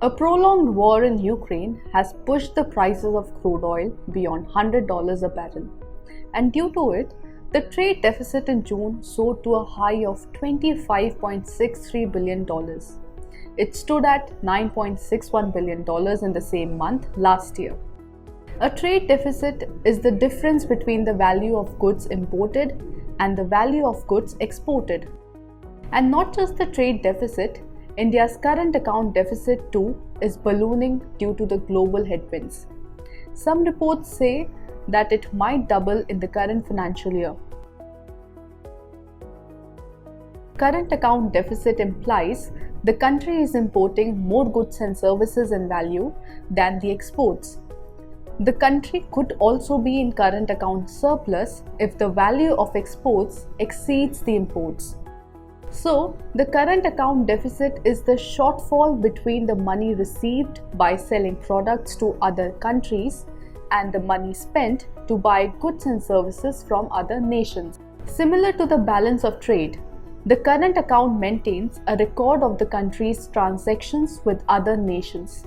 A prolonged war in Ukraine has pushed the prices of crude oil beyond $100 a barrel, and due to it, the trade deficit in June soared to a high of $25.63 billion. It stood at $9.61 billion in the same month last year. A trade deficit is the difference between the value of goods imported and the value of goods exported. And not just the trade deficit, India's current account deficit too is ballooning due to the global headwinds. Some reports say that it might double in the current financial year. Current account deficit implies the country is importing more goods and services in value than the exports. The country could also be in current account surplus if the value of exports exceeds the imports. So, the current account deficit is the shortfall between the money received by selling products to other countries and the money spent to buy goods and services from other nations. Similar to the balance of trade, the current account maintains a record of the country's transactions with other nations.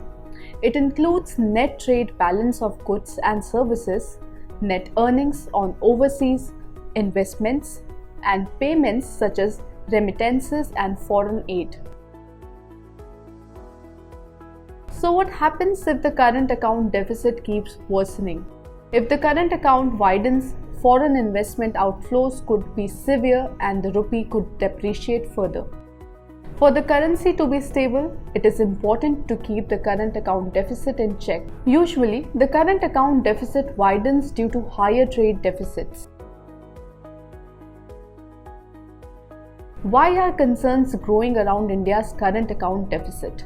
It includes net trade balance of goods and services, net earnings on overseas investments, and payments such as remittances and foreign aid. So what happens if the current account deficit keeps worsening? If the current account widens, foreign investment outflows could be severe and the rupee could depreciate further. For the currency to be stable, it is important to keep the current account deficit in check. Usually, the current account deficit widens due to higher trade deficits. Why are concerns growing around India's current account deficit?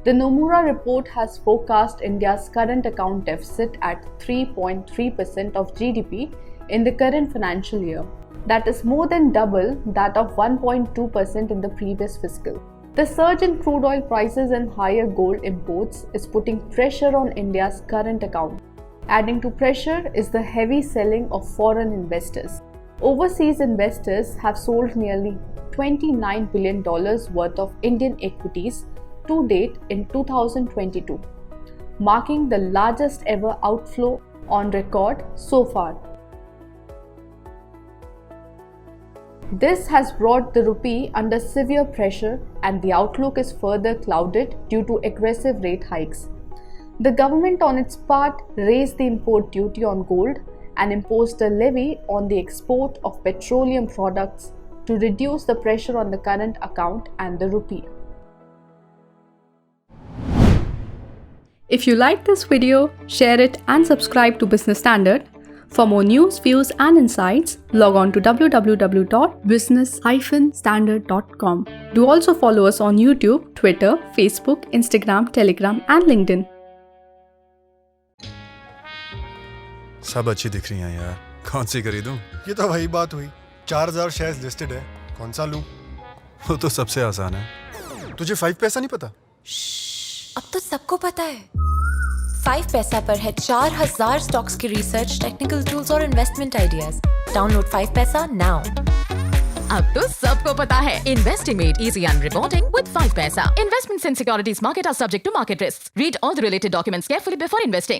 The Nomura report has forecast India's current account deficit at 3.3% of GDP in the current financial year. That is more than double that of 1.2% in the previous fiscal. The surge in crude oil prices and higher gold imports is putting pressure on India's current account. Adding to pressure is the heavy selling of foreign investors. Overseas investors have sold nearly $29 billion worth of Indian equities to date in 2022, marking the largest ever outflow on record so far. This has brought the rupee under severe pressure and the outlook is further clouded due to aggressive rate hikes. The government on its part raised the import duty on gold and imposed a levy on the export of petroleum products to reduce the pressure on the current account and the rupee. If you like this video, share it and subscribe to Business Standard. For more news, views and insights, log on to www.business-standard.com. Do also follow us on YouTube, Twitter, Facebook, Instagram, Telegram and LinkedIn. सब अच्छी दिख रही हैं यार, कौन सी खरीदूं? ये तो वही बात हुई, 4000 शेयर्स लिस्टेड है, कौन सा लूं? वो तो सबसे आसान है। तुझे 5 पैसा नहीं पता? अब तो सबको पता है। 5 पैसा पर है 4000 स्टॉक्स की रिसर्च, टेक्निकल टूल्स और इन्वेस्टमेंट आइडियाज। डाउनलोड 5 पैसा नाउ। अब तो सबको पता है, investing made easy and rewarding with 5 paisa. Investments in securities market are subject to market risks. Read all the related documents carefully before investing.